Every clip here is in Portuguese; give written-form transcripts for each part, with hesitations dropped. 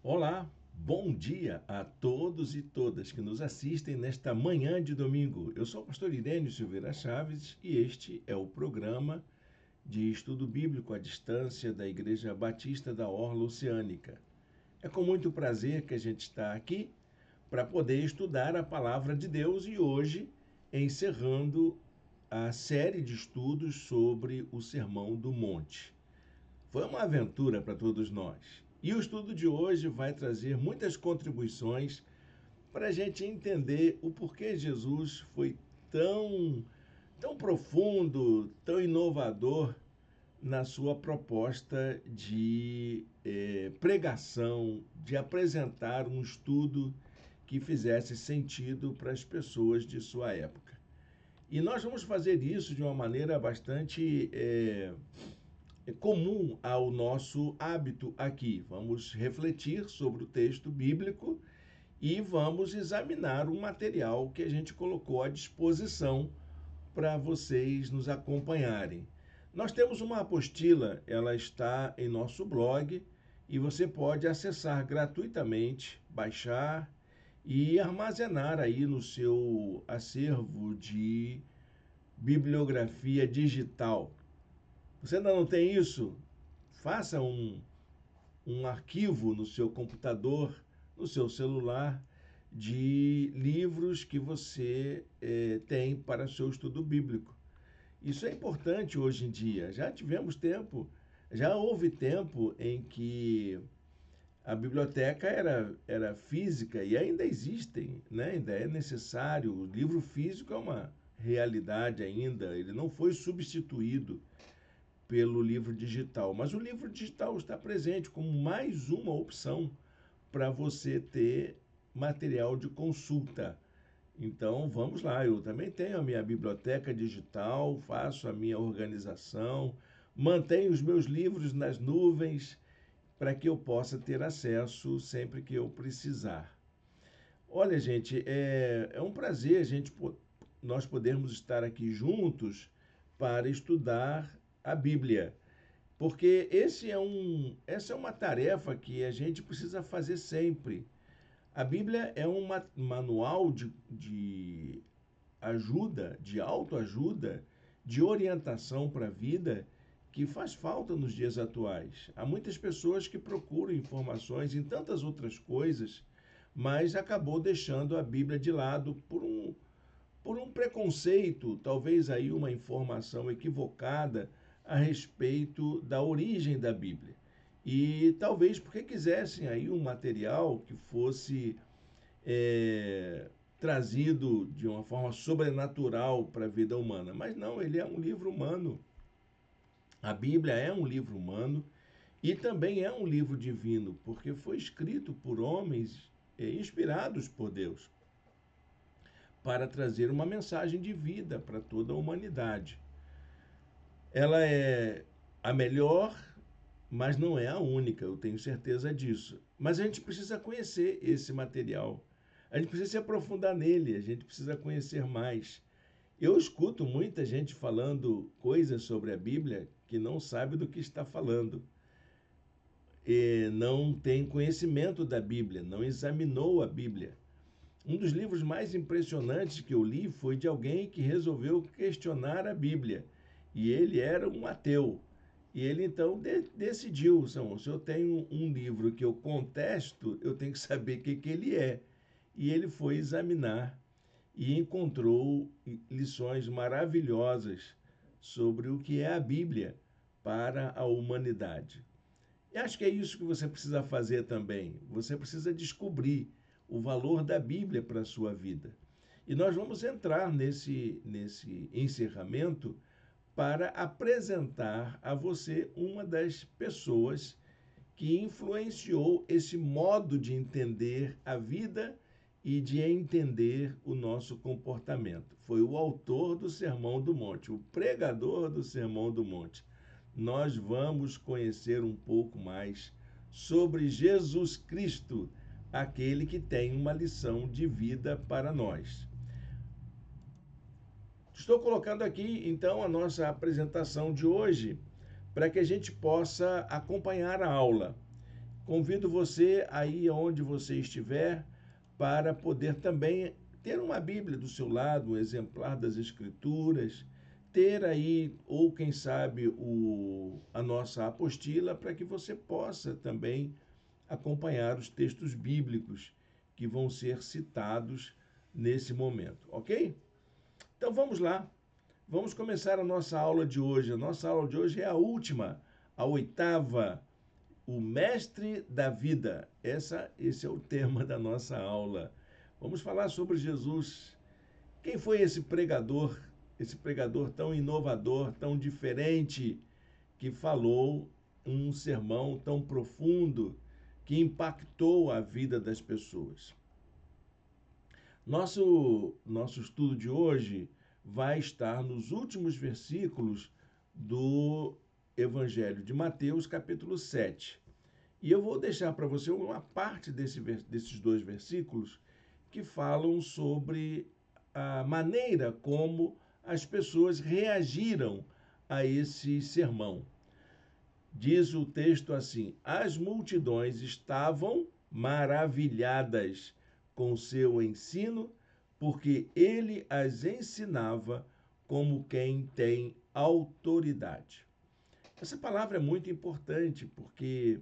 Olá, bom dia a todos e todas que nos assistem nesta manhã de domingo. Eu sou o pastor Irênio Silveira Chaves e este é o programa de estudo bíblico à distância da Igreja Batista da Orla Oceânica. É com muito prazer que a gente está aqui para poder estudar a palavra de Deus e hoje encerrando a série de estudos sobre o Sermão do Monte. Foi uma aventura para todos nós. E o estudo de hoje vai trazer muitas contribuições para a gente entender o porquê Jesus foi tão profundo, tão inovador na sua proposta de pregação, de apresentar um estudo que fizesse sentido para as pessoas de sua época. E nós vamos fazer isso de uma maneira bastante comum ao nosso hábito aqui. Vamos refletir sobre o texto bíblico e vamos examinar o material que a gente colocou à disposição para vocês nos acompanharem. Nós temos uma apostila, ela está em nosso blog e você pode acessar gratuitamente, baixar e armazenar aí no seu acervo de bibliografia digital. Você ainda não tem isso? Faça um arquivo no seu computador, no seu celular, de livros que você tem para seu estudo bíblico. Isso é importante hoje em dia. Já houve tempo em que a biblioteca era física e ainda existem, né? Ainda é necessário. O livro físico é uma realidade ainda, ele não foi substituído pelo livro digital, mas o livro digital está presente como mais uma opção para você ter material de consulta. Então vamos lá, eu também tenho a minha biblioteca digital, faço a minha organização, mantenho os meus livros nas nuvens para que eu possa ter acesso sempre que eu precisar. Olha, gente, é um prazer nós podermos estar aqui juntos para estudar a Bíblia. Porque essa é uma tarefa que a gente precisa fazer sempre. A Bíblia é um manual de ajuda, de autoajuda, de orientação para a vida que faz falta nos dias atuais. Há muitas pessoas que procuram informações em tantas outras coisas, mas acabou deixando a Bíblia de lado por um preconceito, talvez aí uma informação equivocada a respeito da origem da Bíblia. E talvez porque quisessem aí um material que fosse trazido de uma forma sobrenatural para a vida humana. Mas não, ele é um livro humano. A Bíblia é um livro humano e também é um livro divino, porque foi escrito por homens inspirados por Deus para trazer uma mensagem de vida para toda a humanidade. Ela é a melhor, mas não é a única, eu tenho certeza disso. Mas a gente precisa conhecer esse material. A gente precisa se aprofundar nele, a gente precisa conhecer mais. Eu escuto muita gente falando coisas sobre a Bíblia que não sabe do que está falando. E não tem conhecimento da Bíblia, não examinou a Bíblia. Um dos livros mais impressionantes que eu li foi de alguém que resolveu questionar a Bíblia. E ele era um ateu. E ele então decidiu, se eu tenho um livro que eu contesto, eu tenho que saber o que ele é. E ele foi examinar e encontrou lições maravilhosas sobre o que é a Bíblia para a humanidade. E acho que é isso que você precisa fazer também. Você precisa descobrir o valor da Bíblia para a sua vida. E nós vamos entrar nesse encerramento para apresentar a você uma das pessoas que influenciou esse modo de entender a vida e de entender o nosso comportamento. Foi o autor do Sermão do Monte, o pregador do Sermão do Monte. Nós vamos conhecer um pouco mais sobre Jesus Cristo, aquele que tem uma lição de vida para nós. Estou colocando aqui, então, a nossa apresentação de hoje para que a gente possa acompanhar a aula. Convido você aí onde você estiver para poder também ter uma Bíblia do seu lado, um exemplar das Escrituras, ter aí, ou quem sabe, a nossa apostila, para que você possa também acompanhar os textos bíblicos que vão ser citados nesse momento, ok? Então vamos lá, vamos começar a nossa aula de hoje. A nossa aula de hoje é a última, a oitava, o mestre da vida. Esse é o tema da nossa aula. Vamos falar sobre Jesus. Quem foi esse pregador tão inovador, tão diferente, que falou um sermão tão profundo, que impactou a vida das pessoas? Nosso estudo de hoje vai estar nos últimos versículos do Evangelho de Mateus, capítulo 7. E eu vou deixar para você uma parte desses dois versículos que falam sobre a maneira como as pessoas reagiram a esse sermão. Diz o texto assim: as multidões estavam maravilhadas com seu ensino, porque ele as ensinava como quem tem autoridade. Essa palavra é muito importante porque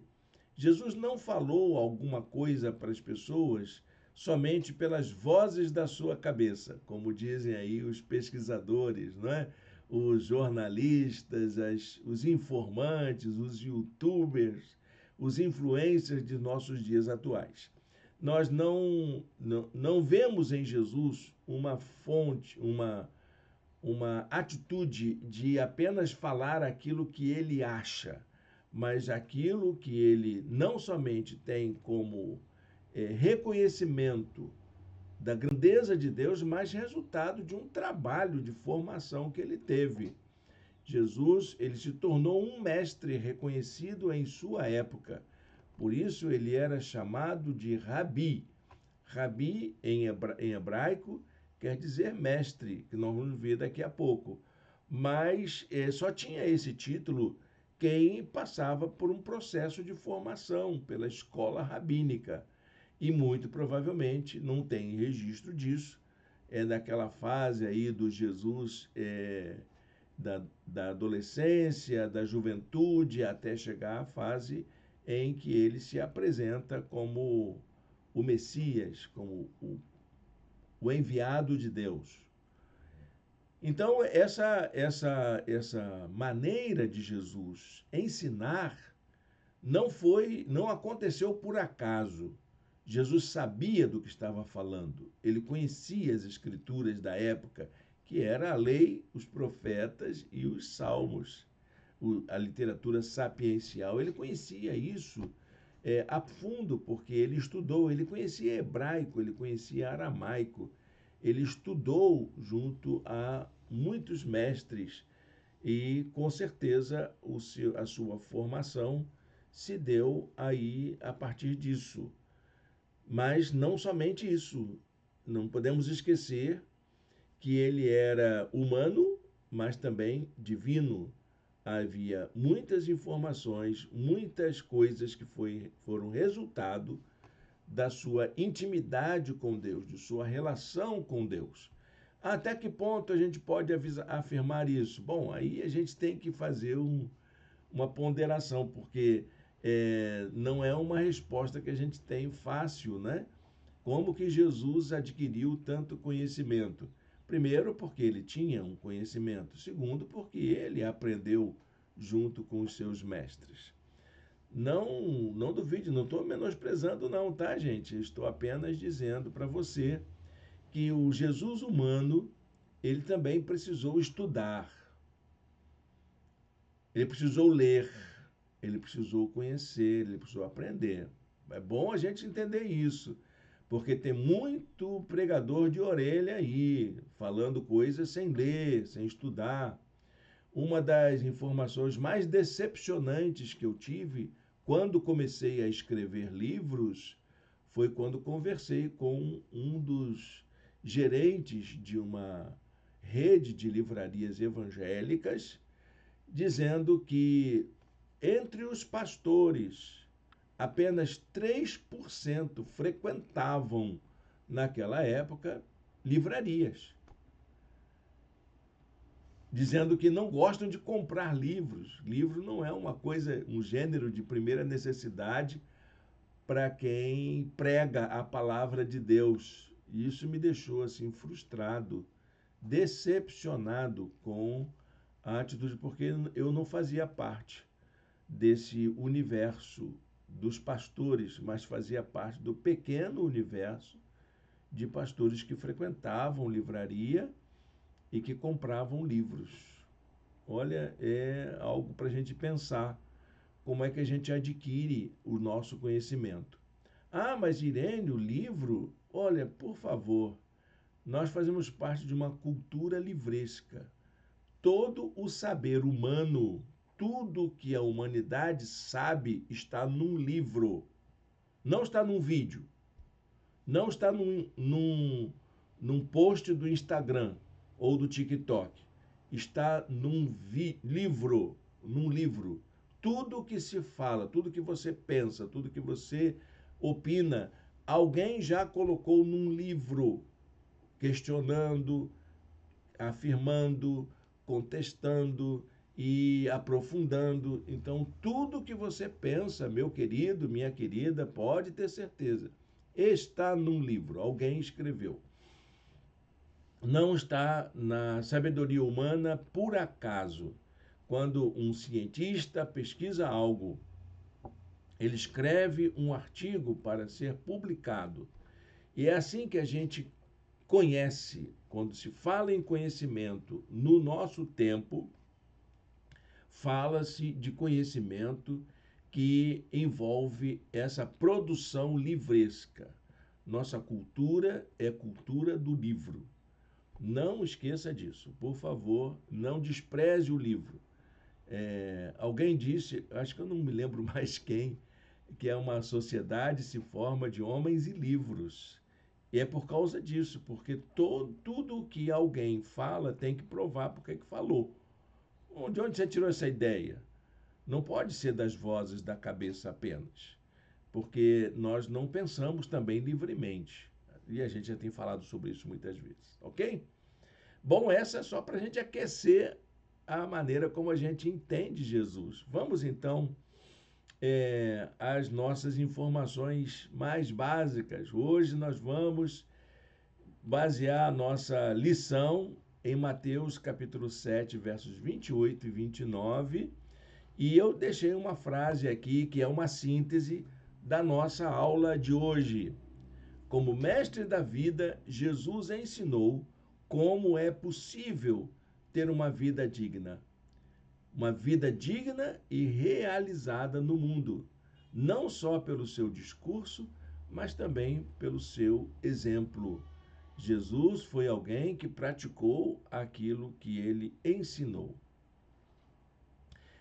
Jesus não falou alguma coisa para as pessoas somente pelas vozes da sua cabeça, como dizem aí os pesquisadores, não é? Os jornalistas, os informantes, os youtubers, os influencers de nossos dias atuais. Nós não vemos em Jesus uma fonte, uma atitude de apenas falar aquilo que ele acha, mas aquilo que ele não somente tem como reconhecimento da grandeza de Deus, mas resultado de um trabalho de formação que ele teve. Jesus, ele se tornou um mestre reconhecido em sua época. Por isso ele era chamado de Rabi. Rabi, em hebraico, quer dizer mestre, que nós vamos ver daqui a pouco. Mas só tinha esse título quem passava por um processo de formação pela escola rabínica. E muito provavelmente não tem registro disso. É daquela fase aí do Jesus da adolescência, da juventude, até chegar à fase em que ele se apresenta como o Messias, como o enviado de Deus. Então, essa maneira de Jesus ensinar não aconteceu por acaso. Jesus sabia do que estava falando. Ele conhecia as escrituras da época, que era a lei, os profetas e os salmos, a literatura sapiencial. Ele conhecia isso a fundo, porque ele estudou, ele conhecia hebraico, ele conhecia aramaico, ele estudou junto a muitos mestres e, com certeza, a sua formação se deu aí a partir disso. Mas não somente isso, não podemos esquecer que ele era humano, mas também divino. Havia muitas informações, muitas coisas que foram resultado da sua intimidade com Deus, de sua relação com Deus. Até que ponto a gente pode afirmar isso? Bom, aí a gente tem que fazer uma ponderação, porque não é uma resposta que a gente tem fácil, né? Como que Jesus adquiriu tanto conhecimento? Primeiro, porque ele tinha um conhecimento. Segundo, porque ele aprendeu junto com os seus mestres. Não duvide, não estou menosprezando não, tá, gente? Estou apenas dizendo para você que o Jesus humano, ele também precisou estudar. Ele precisou ler, ele precisou conhecer, ele precisou aprender. É bom a gente entender isso, porque tem muito pregador de orelha aí, falando coisas sem ler, sem estudar. Uma das informações mais decepcionantes que eu tive quando comecei a escrever livros foi quando conversei com um dos gerentes de uma rede de livrarias evangélicas, dizendo que entre os pastores apenas 3% frequentavam, naquela época, livrarias, dizendo que não gostam de comprar livros. Livro não é uma coisa, um gênero de primeira necessidade para quem prega a palavra de Deus. E isso me deixou assim frustrado, decepcionado com a atitude, porque eu não fazia parte desse universo dos pastores, mas fazia parte do pequeno universo de pastores que frequentavam livraria e que compravam livros. Olha, é algo para a gente pensar como é que a gente adquire o nosso conhecimento. Ah, mas Irene, o livro, olha, por favor, nós fazemos parte de uma cultura livresca. Todo o saber humano, tudo que a humanidade sabe está num livro, não está num vídeo, não está num post do Instagram ou do TikTok, está num livro. Tudo que se fala, tudo que você pensa, tudo que você opina, alguém já colocou num livro, questionando, afirmando, contestando e aprofundando. Então, tudo que você pensa, meu querido, minha querida, pode ter certeza, está num livro, alguém escreveu. Não está na sabedoria humana por acaso. Quando um cientista pesquisa algo, ele escreve um artigo para ser publicado. E é assim que a gente conhece. Quando se fala em conhecimento no nosso tempo, fala-se de conhecimento que envolve essa produção livresca. Nossa cultura é cultura do livro. Não esqueça disso, por favor, não despreze o livro. Alguém disse, acho que eu não me lembro mais quem, que é uma sociedade se forma de homens e livros. E é por causa disso, porque tudo que alguém fala tem que provar porque que falou. De onde você tirou essa ideia? Não pode ser das vozes da cabeça apenas, porque nós não pensamos também livremente. E a gente já tem falado sobre isso muitas vezes, ok? Bom, essa é só para a gente aquecer a maneira como a gente entende Jesus. Vamos então às nossas informações mais básicas. Hoje nós vamos basear a nossa lição em Mateus capítulo 7, versos 28 e 29. E eu deixei uma frase aqui que é uma síntese da nossa aula de hoje. Como mestre da vida, Jesus ensinou como é possível ter uma vida digna e realizada no mundo, não só pelo seu discurso, mas também pelo seu exemplo. Jesus foi alguém que praticou aquilo que ele ensinou.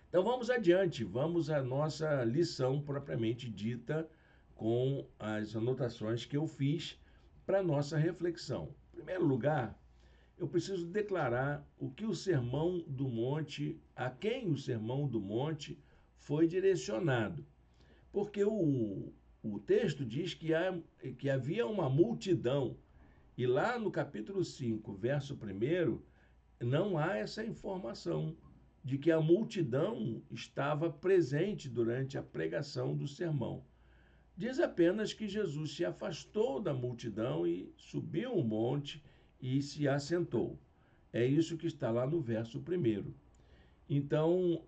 Então vamos adiante, vamos à nossa lição propriamente dita, com as anotações que eu fiz para nossa reflexão. Em primeiro lugar, eu preciso declarar o que o Sermão do Monte, a quem o Sermão do Monte foi direcionado. Porque o texto diz que havia uma multidão, e lá no capítulo 5, verso 1, não há essa informação de que a multidão estava presente durante a pregação do sermão. Diz apenas que Jesus se afastou da multidão e subiu um monte e se assentou. É isso que está lá no verso 1. Então,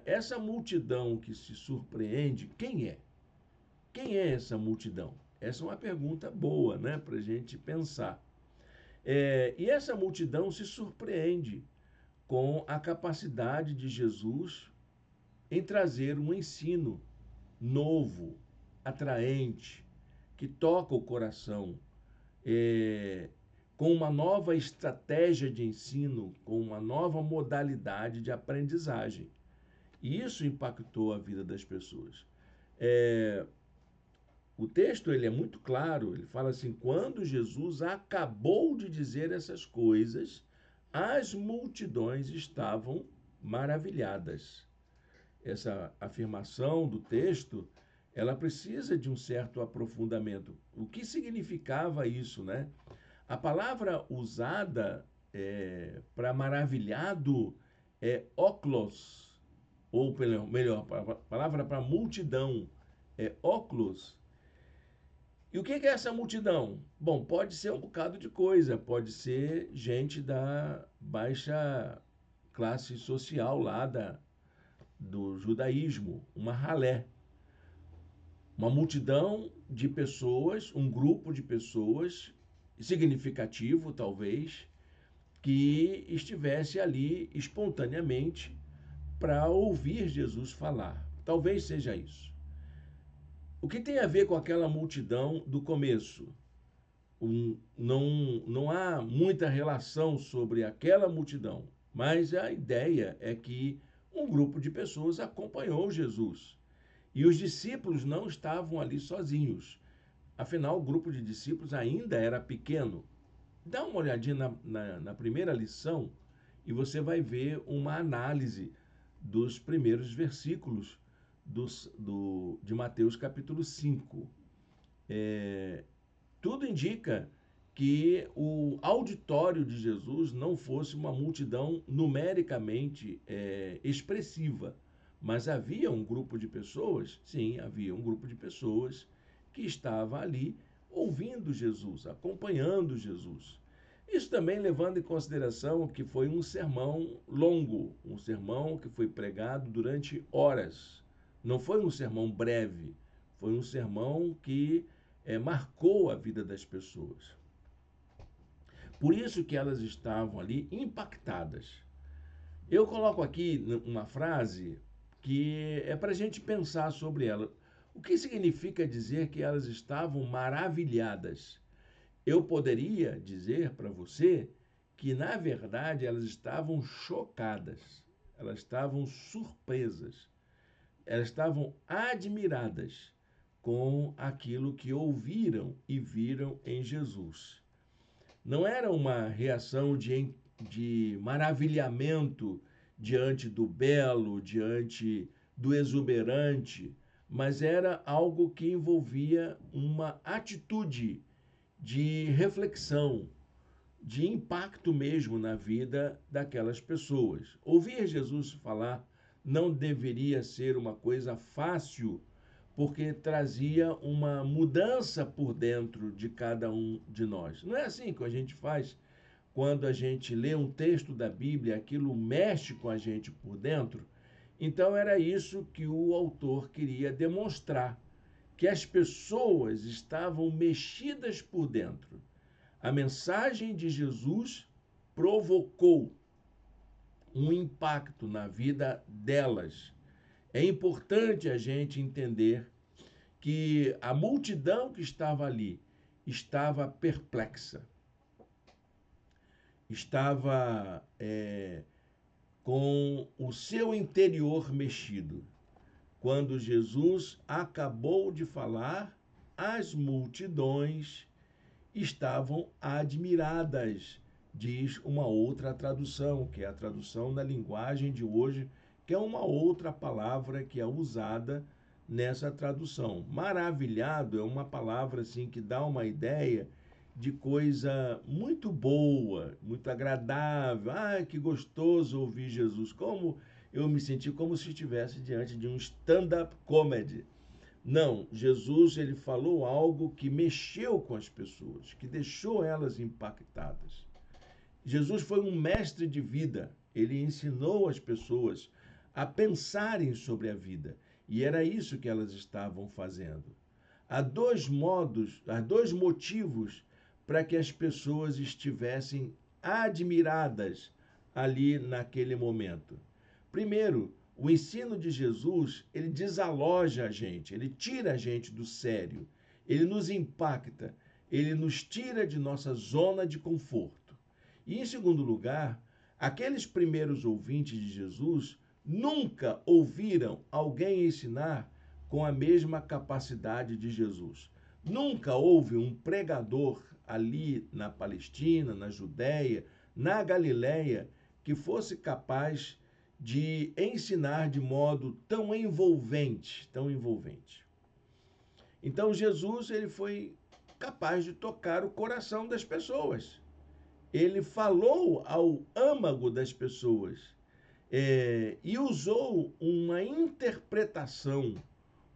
essa multidão que se surpreende, quem é? Quem é essa multidão? Essa é uma pergunta boa, né, para a gente pensar. E essa multidão se surpreende com a capacidade de Jesus em trazer um ensino novo, atraente, que toca o coração, com uma nova estratégia de ensino, com uma nova modalidade de aprendizagem. E isso impactou a vida das pessoas. O texto ele é muito claro, ele fala assim, quando Jesus acabou de dizer essas coisas, as multidões estavam maravilhadas. Essa afirmação do texto ela precisa de um certo aprofundamento. O que significava isso, né? A palavra usada para maravilhado é óculos, ou melhor, a palavra para multidão é óculos. E o que é essa multidão? Bom, pode ser um bocado de coisa, pode ser gente da baixa classe social lá do judaísmo, uma ralé. Uma multidão de pessoas, um grupo de pessoas, significativo talvez, que estivesse ali espontaneamente para ouvir Jesus falar. Talvez seja isso. O que tem a ver com aquela multidão do começo? Não há muita relação sobre aquela multidão, mas a ideia é que um grupo de pessoas acompanhou Jesus. E os discípulos não estavam ali sozinhos. Afinal, o grupo de discípulos ainda era pequeno. Dá uma olhadinha na primeira lição e você vai ver uma análise dos primeiros versículos de Mateus capítulo 5. Tudo indica que o auditório de Jesus não fosse uma multidão numericamente expressiva, mas havia um grupo de pessoas, sim, havia um grupo de pessoas que estava ali ouvindo Jesus, acompanhando Jesus. Isso também levando em consideração que foi um sermão longo, um sermão que foi pregado durante horas. Não foi um sermão breve, foi um sermão que marcou a vida das pessoas. Por isso que elas estavam ali impactadas. Eu coloco aqui uma frase que é para a gente pensar sobre ela. O que significa dizer que elas estavam maravilhadas? Eu poderia dizer para você que, na verdade, elas estavam chocadas, elas estavam surpresas, elas estavam admiradas com aquilo que ouviram e viram em Jesus. Não era uma reação de maravilhamento diante do belo, diante do exuberante, mas era algo que envolvia uma atitude de reflexão, de impacto mesmo na vida daquelas pessoas. Ouvir Jesus falar não deveria ser uma coisa fácil, porque trazia uma mudança por dentro de cada um de nós. Não é assim que a gente faz quando a gente lê um texto da Bíblia, aquilo mexe com a gente por dentro. Então era isso que o autor queria demonstrar, que as pessoas estavam mexidas por dentro. A mensagem de Jesus provocou um impacto na vida delas. É importante a gente entender que a multidão que estava ali estava perplexa, estava com o seu interior mexido. Quando Jesus acabou de falar, as multidões estavam admiradas, diz uma outra tradução, que é a tradução da linguagem de hoje, que é uma outra palavra que é usada nessa tradução. Maravilhado é uma palavra assim que dá uma ideia de coisa muito boa, muito agradável. Ah, que gostoso ouvir Jesus. Como eu me senti como se estivesse diante de um stand-up comedy. Não, Jesus ele falou algo que mexeu com as pessoas, que deixou elas impactadas. Jesus foi um mestre de vida. Ele ensinou as pessoas a pensarem sobre a vida. E era isso que elas estavam fazendo. Há dois motivos para que as pessoas estivessem admiradas ali naquele momento. Primeiro, o ensino de Jesus, ele desaloja a gente, ele tira a gente do sério, ele nos impacta, ele nos tira de nossa zona de conforto. E, em segundo lugar, aqueles primeiros ouvintes de Jesus nunca ouviram alguém ensinar com a mesma capacidade de Jesus. Nunca houve um pregador ali na Palestina, na Judéia, na Galiléia, que fosse capaz de ensinar de modo tão envolvente, tão envolvente. Então Jesus ele foi capaz de tocar o coração das pessoas. Ele falou ao âmago das pessoas e usou uma interpretação,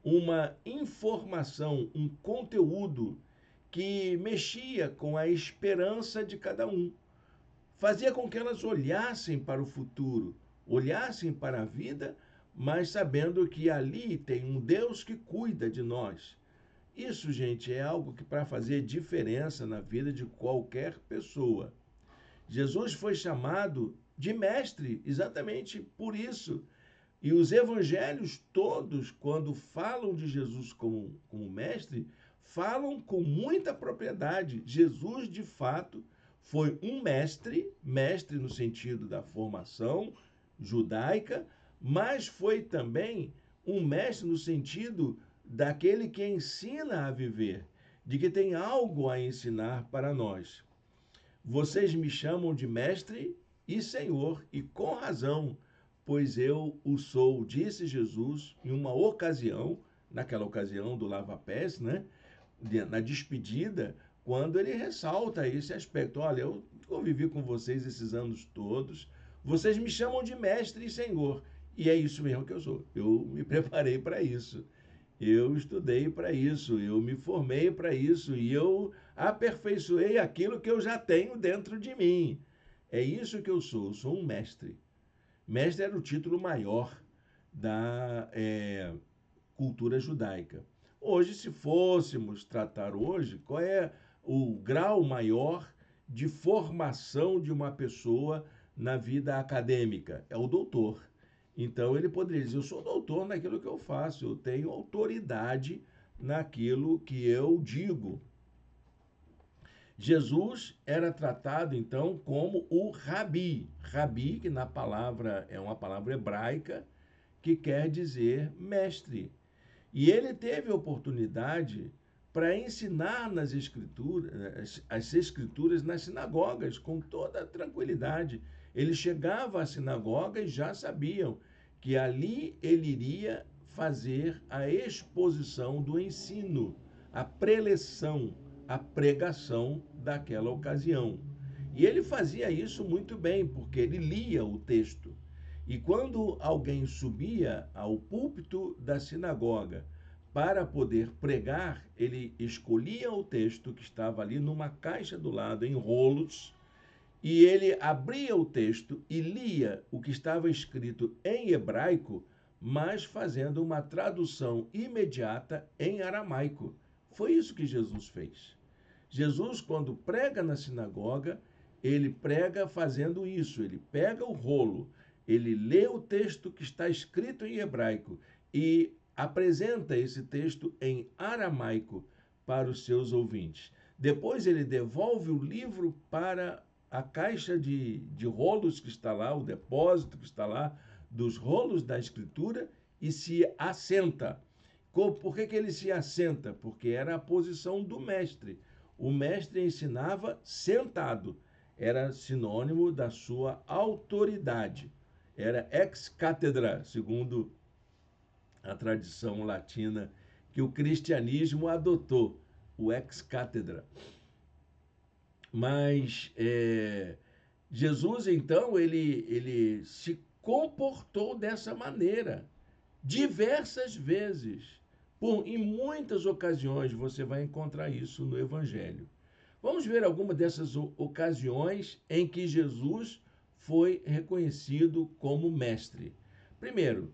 uma informação, um conteúdo que mexia com a esperança de cada um. Fazia com que elas olhassem para o futuro, olhassem para a vida, mas sabendo que ali tem um Deus que cuida de nós. Isso, gente, é algo que para fazer diferença na vida de qualquer pessoa. Jesus foi chamado de mestre exatamente por isso. E os evangelhos todos, quando falam de Jesus como mestre, falam com muita propriedade. Jesus, de fato, foi um mestre, mestre no sentido da formação judaica, mas foi também um mestre no sentido daquele que ensina a viver, de que tem algo a ensinar para nós. Vocês me chamam de mestre e senhor, e com razão, pois eu o sou, disse Jesus em uma ocasião, naquela ocasião do lava-pés, né? Na despedida, quando ele ressalta esse aspecto. Olha, eu convivi com vocês esses anos todos, vocês me chamam de mestre e senhor, e é isso mesmo que eu sou. Eu me preparei para isso. Eu estudei para isso, eu me formei para isso e eu aperfeiçoei aquilo que eu já tenho dentro de mim. É isso que eu sou um mestre. Mestre era o título maior da cultura judaica. Hoje, se fôssemos tratar hoje, qual é o grau maior de formação de uma pessoa na vida acadêmica? É o doutor. Então, ele poderia dizer, eu sou doutor naquilo que eu faço, eu tenho autoridade naquilo que eu digo. Jesus era tratado, então, como o rabi. Rabi, que na palavra é uma palavra hebraica, que quer dizer mestre. E ele teve oportunidade para ensinar nas escrituras, as escrituras nas sinagogas, com toda tranquilidade. Ele chegava à sinagoga e já sabiam que ali ele iria fazer a exposição do ensino, a preleção, a pregação daquela ocasião. E ele fazia isso muito bem, porque ele lia o texto. E quando alguém subia ao púlpito da sinagoga para poder pregar, ele escolhia o texto que estava ali numa caixa do lado, em rolos, e ele abria o texto e lia o que estava escrito em hebraico, mas fazendo uma tradução imediata em aramaico. Foi isso que Jesus fez. Jesus, quando prega na sinagoga, ele prega fazendo isso. Ele pega o rolo, ele lê o texto que está escrito em hebraico e apresenta esse texto em aramaico para os seus ouvintes. Depois ele devolve o livro para a caixa de rolos que está lá, o depósito que está lá, dos rolos da escritura, e se assenta. Por que ele se assenta? Porque era a posição do mestre. O mestre ensinava sentado, era sinônimo da sua autoridade. Era ex cátedra, segundo a tradição latina que o cristianismo adotou, o ex cátedra. Mas Jesus, então, ele se comportou dessa maneira diversas vezes. Em muitas ocasiões você vai encontrar isso no Evangelho. Vamos ver algumas dessas ocasiões em que Jesus foi reconhecido como mestre. Primeiro,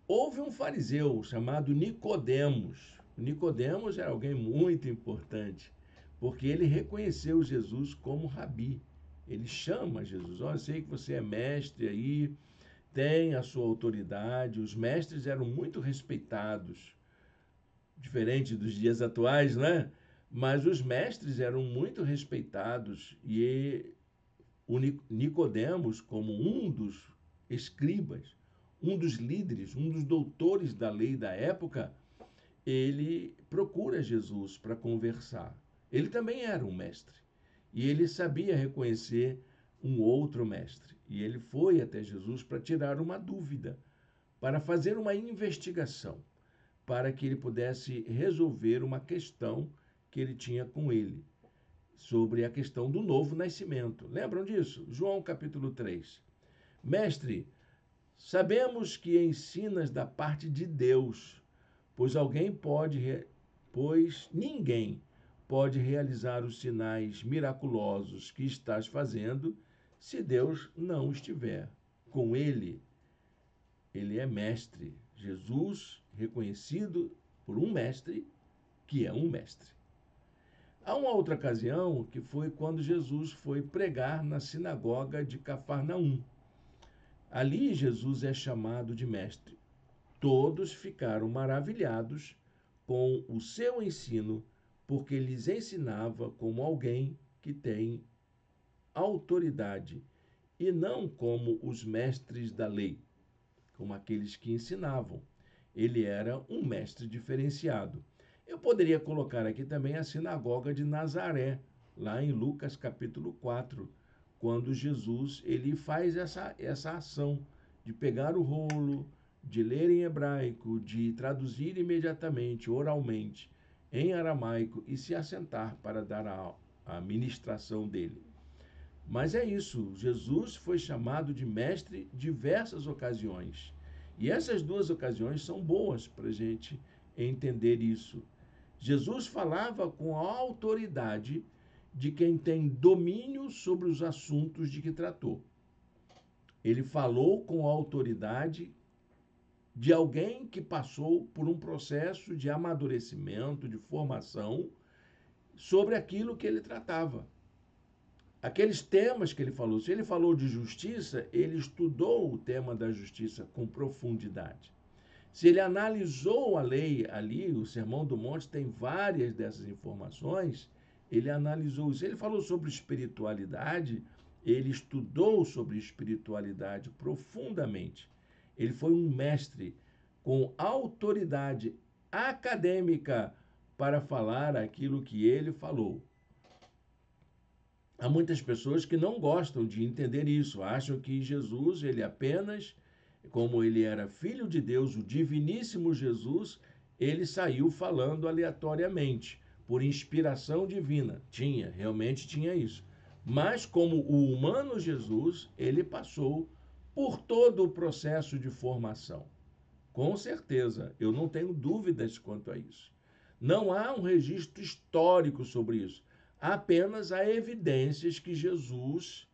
houve um fariseu chamado Nicodemos. Nicodemos era alguém muito importante, porque ele reconheceu Jesus como rabi. Ele chama Jesus, eu sei que você é mestre aí, tem a sua autoridade. Os mestres eram muito respeitados, diferente dos dias atuais, né? Mas os mestres eram muito respeitados e o Nicodemos, como um dos escribas, um dos líderes, um dos doutores da lei da época, ele procura Jesus para conversar. Ele também era um mestre e ele sabia reconhecer um outro mestre. E ele foi até Jesus para tirar uma dúvida, para fazer uma investigação, para que ele pudesse resolver uma questão que ele tinha com ele, sobre a questão do novo nascimento. Lembram disso? João capítulo 3. Mestre, sabemos que ensinas da parte de Deus, pois ninguém pode realizar os sinais miraculosos que estás fazendo se Deus não estiver com ele. Ele é mestre. Jesus, reconhecido por um mestre, que é um mestre. Há uma outra ocasião que foi quando Jesus foi pregar na sinagoga de Cafarnaum. Ali Jesus é chamado de mestre. Todos ficaram maravilhados com o seu ensino, porque lhes ensinava como alguém que tem autoridade e não como os mestres da lei, como aqueles que ensinavam. Ele era um mestre diferenciado. Eu poderia colocar aqui também a sinagoga de Nazaré, lá em Lucas capítulo 4, quando Jesus ele faz essa ação de pegar o rolo, de ler em hebraico, de traduzir imediatamente, oralmente, em aramaico e se assentar para dar a ministração dele. Mas é isso, Jesus foi chamado de mestre diversas ocasiões. E essas duas ocasiões são boas para a gente entender isso. Jesus falava com a autoridade de quem tem domínio sobre os assuntos de que tratou. Ele falou com a autoridade de alguém que passou por um processo de amadurecimento, de formação sobre aquilo que ele tratava. Aqueles temas que ele falou, se ele falou de justiça, ele estudou o tema da justiça com profundidade. Se ele analisou a lei ali, o Sermão do Monte tem várias dessas informações, ele analisou isso. Ele falou sobre espiritualidade, ele estudou sobre espiritualidade profundamente. Ele foi um mestre com autoridade acadêmica para falar aquilo que ele falou. Há muitas pessoas que não gostam de entender isso, acham que Jesus, ele apenas, como ele era filho de Deus, o diviníssimo Jesus, ele saiu falando aleatoriamente, por inspiração divina. Realmente tinha isso. Mas como o humano Jesus, ele passou por todo o processo de formação. Com certeza, eu não tenho dúvidas quanto a isso. Não há um registro histórico sobre isso. Apenas há evidências que Jesus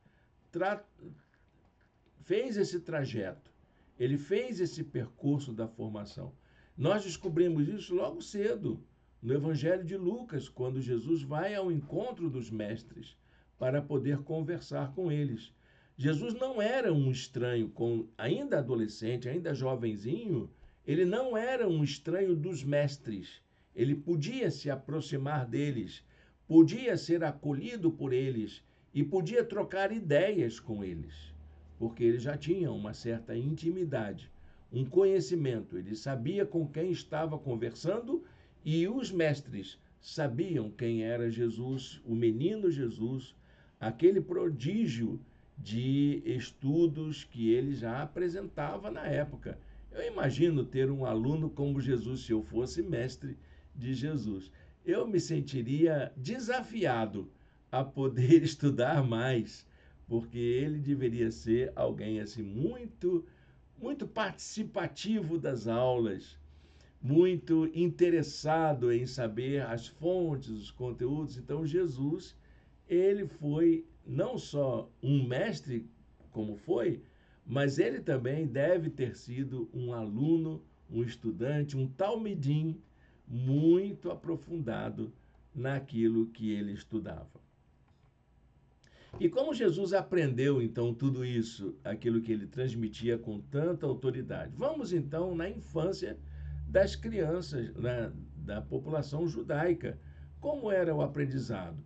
fez esse trajeto, ele fez esse percurso da formação. Nós descobrimos isso logo cedo, no Evangelho de Lucas, quando Jesus vai ao encontro dos mestres para poder conversar com eles. Jesus não era um estranho, ainda adolescente, ainda jovenzinho, ele não era um estranho dos mestres. Ele podia se aproximar deles, podia ser acolhido por eles e podia trocar ideias com eles, porque ele já tinha uma certa intimidade, um conhecimento, ele sabia com quem estava conversando e os mestres sabiam quem era Jesus, o menino Jesus, aquele prodígio de estudos que ele já apresentava na época. Eu imagino ter um aluno como Jesus, se eu fosse mestre de Jesus. Eu me sentiria desafiado a poder estudar mais, porque ele deveria ser alguém assim muito participativo das aulas, muito interessado em saber as fontes, os conteúdos. Então Jesus, ele foi não só um mestre como foi, mas ele também deve ter sido um aluno, um estudante, um talmidim muito aprofundado naquilo que ele estudava. E como Jesus aprendeu, então, tudo isso, aquilo que ele transmitia com tanta autoridade? Vamos, então, na infância das crianças, da população judaica. Como era o aprendizado?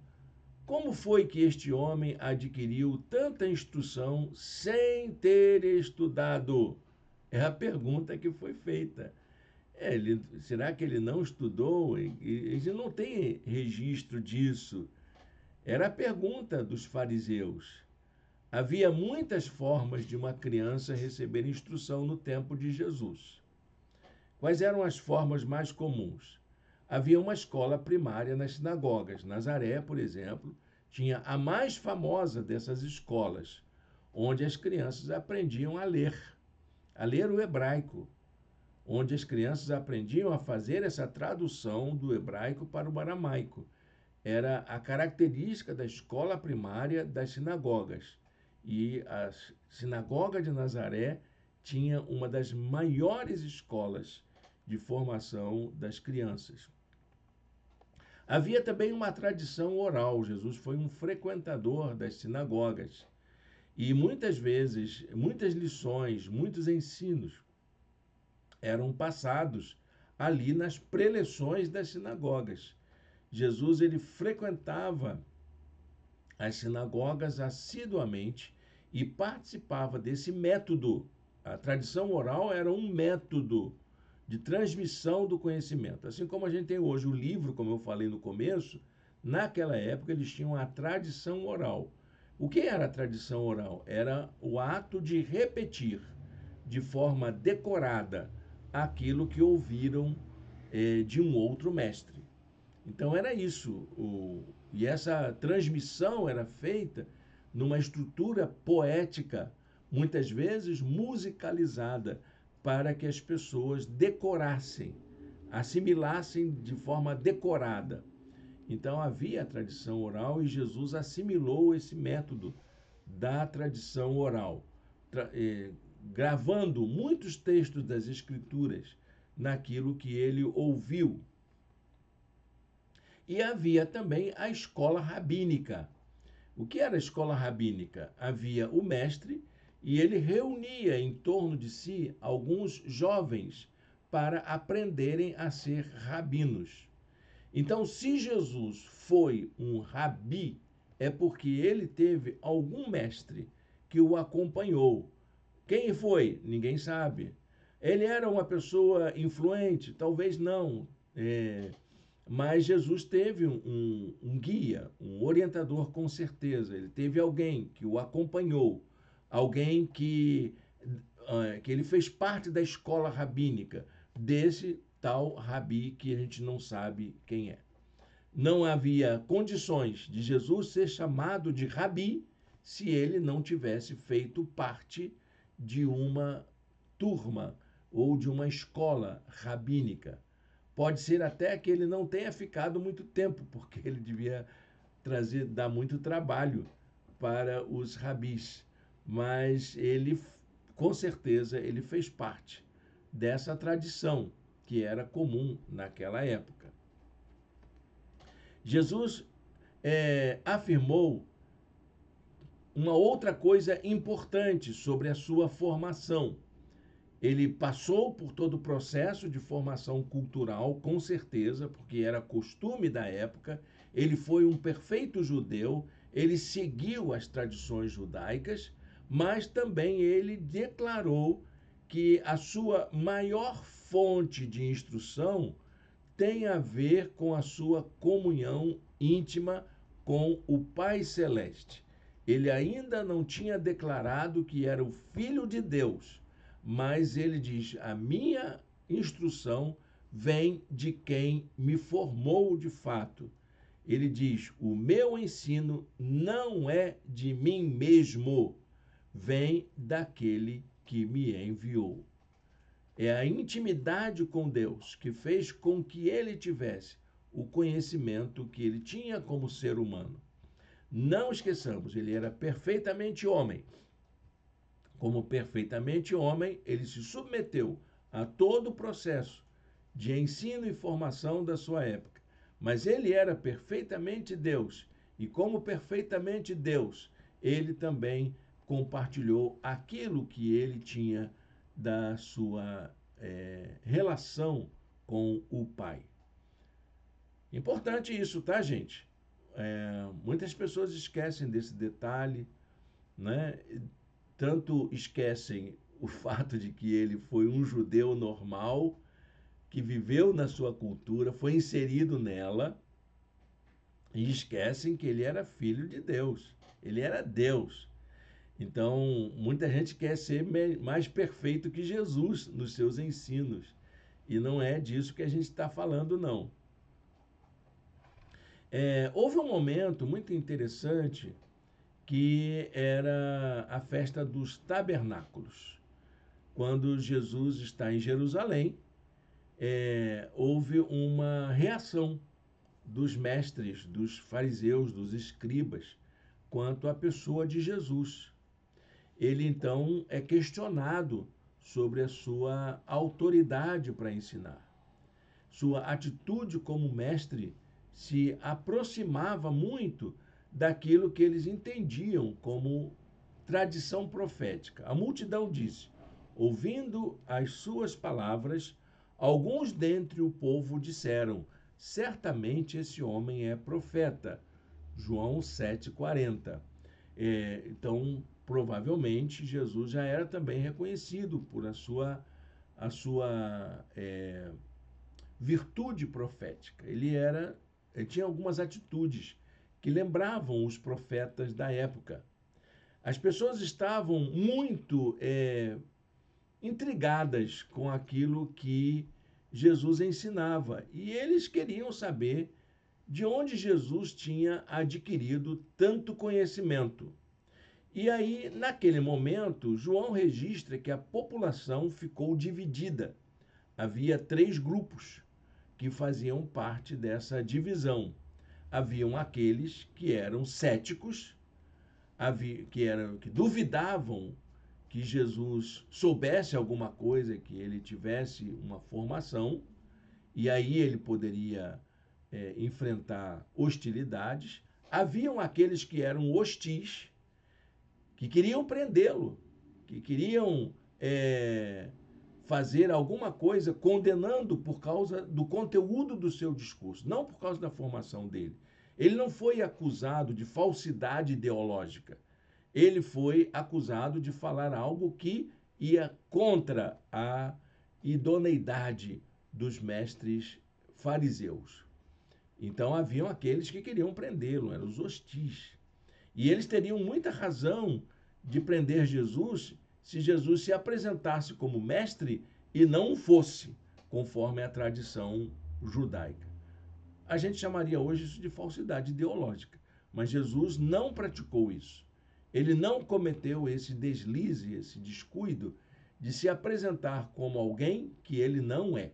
Como foi que este homem adquiriu tanta instrução sem ter estudado? É a pergunta que foi feita. Será que ele não estudou? Ele não tem registro disso. Era a pergunta dos fariseus. Havia muitas formas de uma criança receber instrução no tempo de Jesus. Quais eram as formas mais comuns? Havia uma escola primária nas sinagogas. Nazaré, por exemplo, tinha a mais famosa dessas escolas, onde as crianças aprendiam a ler o hebraico, onde as crianças aprendiam a fazer essa tradução do hebraico para o aramaico. Era a característica da escola primária das sinagogas. E a sinagoga de Nazaré tinha uma das maiores escolas de formação das crianças. Havia também uma tradição oral. Jesus foi um frequentador das sinagogas. E muitas vezes, muitas lições, muitos ensinos eram passados ali nas preleções das sinagogas. Jesus ele frequentava as sinagogas assiduamente e participava desse método. A tradição oral era um método de transmissão do conhecimento. Assim como a gente tem hoje o livro, como eu falei no começo, naquela época eles tinham a tradição oral. O que era a tradição oral? Era o ato de repetir de forma decorada aquilo que ouviram de um outro mestre. Então era isso. E essa transmissão era feita numa estrutura poética, muitas vezes musicalizada, para que as pessoas decorassem, assimilassem de forma decorada. Então havia a tradição oral e Jesus assimilou esse método da tradição oral, gravando muitos textos das Escrituras naquilo que ele ouviu. E havia também a escola rabínica. O que era a escola rabínica? Havia o mestre e ele reunia em torno de si alguns jovens para aprenderem a ser rabinos. Então, se Jesus foi um rabi, é porque ele teve algum mestre que o acompanhou. Quem foi? Ninguém sabe. Ele era uma pessoa influente? Talvez não. Mas Jesus teve um guia, um orientador com certeza. Ele teve alguém que o acompanhou, alguém que ele fez parte da escola rabínica, desse tal rabi que a gente não sabe quem é. Não havia condições de Jesus ser chamado de rabi se ele não tivesse feito parte de uma turma ou de uma escola rabínica. Pode ser até que ele não tenha ficado muito tempo, porque ele devia dar muito trabalho para os rabis. Mas ele, com certeza, ele fez parte dessa tradição que era comum naquela época. Jesus afirmou uma outra coisa importante sobre a sua formação. Ele passou por todo o processo de formação cultural, com certeza, porque era costume da época. Ele foi um perfeito judeu, ele seguiu as tradições judaicas, mas também ele declarou que a sua maior fonte de instrução tem a ver com a sua comunhão íntima com o Pai Celeste. Ele ainda não tinha declarado que era o Filho de Deus, mas ele diz: a minha instrução vem de quem me formou de fato. Ele diz: o meu ensino não é de mim mesmo, vem daquele que me enviou. É a intimidade com Deus que fez com que ele tivesse o conhecimento que ele tinha como ser humano. Não esqueçamos, ele era perfeitamente homem. Como perfeitamente homem, ele se submeteu a todo o processo de ensino e formação da sua época. Mas ele era perfeitamente Deus. E como perfeitamente Deus, ele também compartilhou aquilo que ele tinha da sua relação com o Pai. Importante isso, tá, gente? Muitas pessoas esquecem desse detalhe, né? Tanto esquecem o fato de que ele foi um judeu normal, que viveu na sua cultura, foi inserido nela, e esquecem que ele era filho de Deus, ele era Deus. Então, muita gente quer ser mais perfeito que Jesus nos seus ensinos. E não é disso que a gente está falando, não. Houve um momento muito interessante que era a festa dos tabernáculos. Quando Jesus está em Jerusalém, houve uma reação dos mestres, dos fariseus, dos escribas, quanto à pessoa de Jesus. Ele então é questionado sobre a sua autoridade para ensinar. Sua atitude como mestre se aproximava muito daquilo que eles entendiam como tradição profética. A multidão disse: ouvindo as suas palavras, alguns dentre o povo disseram: certamente esse homem é profeta. João 7,40. Então, provavelmente, Jesus já era também reconhecido por a sua virtude profética. Ele tinha algumas atitudes que lembravam os profetas da época. As pessoas estavam muito intrigadas com aquilo que Jesus ensinava e eles queriam saber de onde Jesus tinha adquirido tanto conhecimento. E aí, naquele momento, João registra que a população ficou dividida. Havia 3 grupos que faziam parte dessa divisão. Haviam aqueles que eram céticos, que duvidavam que Jesus soubesse alguma coisa, que ele tivesse uma formação, e aí ele poderia enfrentar hostilidades. Haviam aqueles que eram hostis, que queriam prendê-lo, que queriam fazer alguma coisa condenando por causa do conteúdo do seu discurso, não por causa da formação dele. Ele não foi acusado de falsidade ideológica. Ele foi acusado de falar algo que ia contra a idoneidade dos mestres fariseus. Então haviam aqueles que queriam prendê-lo, eram os hostis. E eles teriam muita razão de prender Jesus se Jesus se apresentasse como mestre e não o fosse, conforme a tradição judaica. A gente chamaria hoje isso de falsidade ideológica, mas Jesus não praticou isso. Ele não cometeu esse deslize, esse descuido de se apresentar como alguém que ele não é.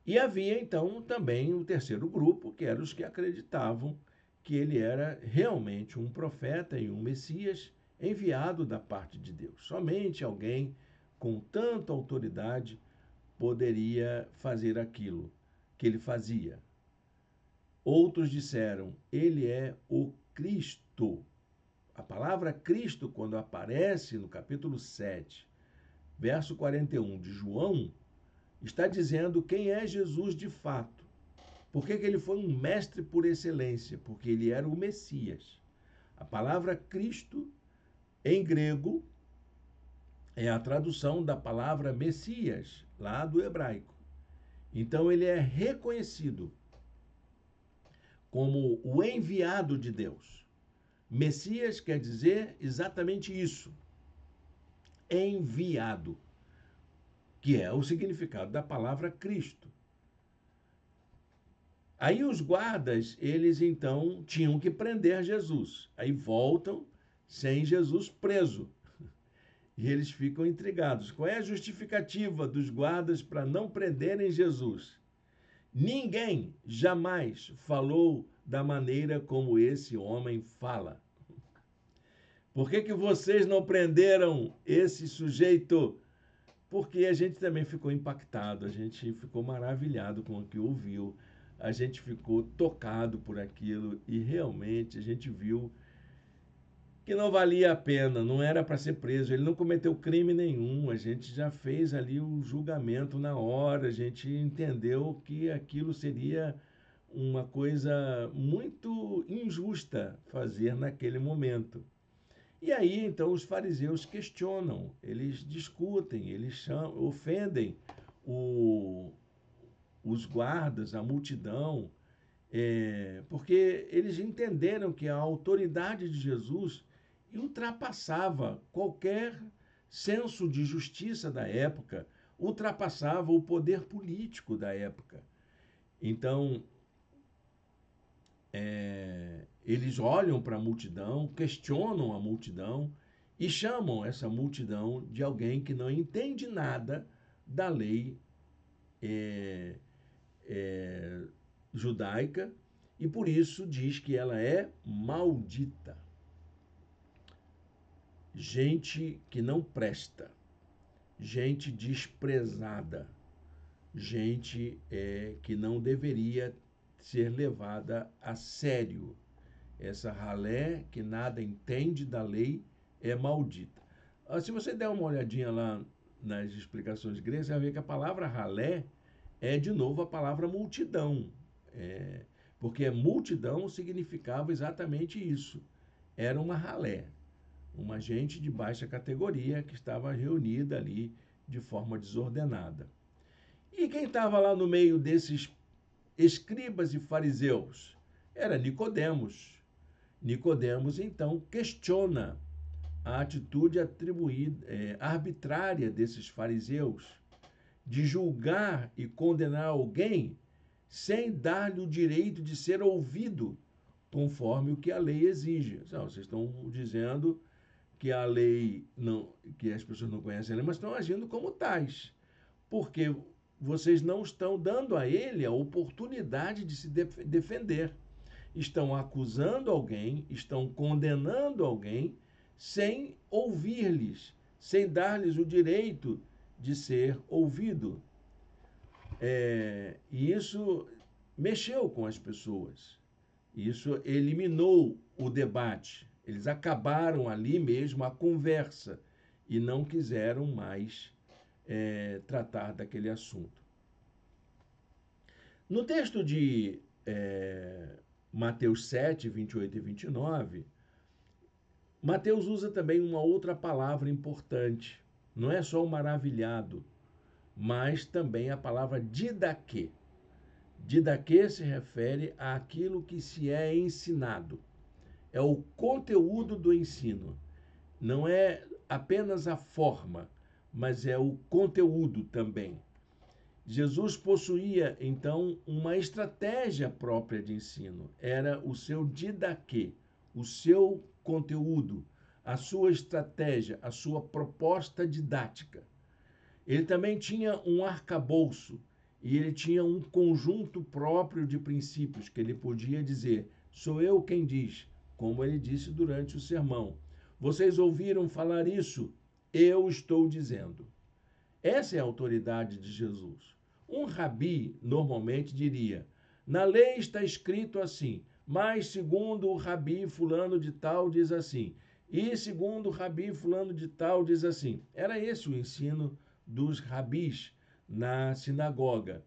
E havia então também o terceiro grupo, que eram os que acreditavam que ele era realmente um profeta e um Messias enviado da parte de Deus. Somente alguém com tanta autoridade poderia fazer aquilo que ele fazia. Outros disseram: ele é o Cristo. A palavra Cristo, quando aparece no capítulo 7, verso 41 de João, está dizendo quem é Jesus de fato. Por que ele foi um mestre por excelência? Porque ele era o Messias. A palavra Cristo, em grego, é a tradução da palavra Messias, lá do hebraico. Então ele é reconhecido como o enviado de Deus. Messias quer dizer exatamente isso, enviado, que é o significado da palavra Cristo. Aí os guardas, eles então tinham que prender Jesus. Aí voltam sem Jesus preso. E eles ficam intrigados. Qual é a justificativa dos guardas para não prenderem Jesus? Ninguém jamais falou da maneira como esse homem fala. Por que vocês não prenderam esse sujeito? Porque a gente também ficou impactado, a gente ficou maravilhado com o que ouviu, a gente ficou tocado por aquilo e realmente a gente viu que não valia a pena, não era para ser preso, ele não cometeu crime nenhum, a gente já fez ali o julgamento na hora, a gente entendeu que aquilo seria uma coisa muito injusta fazer naquele momento. E aí, então, os fariseus questionam, eles discutem, eles ofendem os guardas, a multidão, porque eles entenderam que a autoridade de Jesus ultrapassava qualquer senso de justiça da época ultrapassava o poder político da época. Então, eles olham para a multidão, questionam a multidão e chamam essa multidão de alguém que não entende nada da lei judaica e por isso diz que ela é maldita. Gente que não presta, gente desprezada, gente que não deveria ser levada a sério. Essa ralé que nada entende da lei é maldita. Se você der uma olhadinha lá nas explicações gregas, você vai ver que a palavra ralé é de novo a palavra multidão. Porque multidão significava exatamente isso. Era uma ralé, uma gente de baixa categoria que estava reunida ali de forma desordenada. E quem estava lá no meio desses escribas e fariseus? Era Nicodemos. Nicodemos, então, questiona a atitude arbitrária desses fariseus de julgar e condenar alguém sem dar-lhe o direito de ser ouvido, conforme o que a lei exige. Não, vocês estão dizendo que a lei não, que as pessoas não conhecem a lei, mas estão agindo como tais, porque vocês não estão dando a ele a oportunidade de se defender. Estão acusando alguém, estão condenando alguém, sem ouvir-lhes, sem dar-lhes o direito de ser ouvido. E isso mexeu com as pessoas. Isso eliminou o debate. Eles acabaram ali mesmo a conversa e não quiseram mais tratar daquele assunto. No texto de Mateus 7, 28 e 29, Mateus usa também uma outra palavra importante. Não é só o maravilhado, mas também a palavra didaquê. Didaquê se refere àquilo que se é ensinado. É o conteúdo do ensino. Não é apenas a forma, mas é o conteúdo também. Jesus possuía, então, uma estratégia própria de ensino. Era o seu didaquê, o seu conteúdo, a sua estratégia, a sua proposta didática. Ele também tinha um arcabouço e ele tinha um conjunto próprio de princípios que ele podia dizer: sou eu quem diz, como ele disse durante o sermão. Vocês ouviram falar isso? Eu estou dizendo. Essa é a autoridade de Jesus. Um rabi normalmente diria: na lei está escrito assim, mas segundo o rabi fulano de tal diz assim, e segundo o rabi fulano de tal diz assim. Era esse o ensino dos rabis na sinagoga.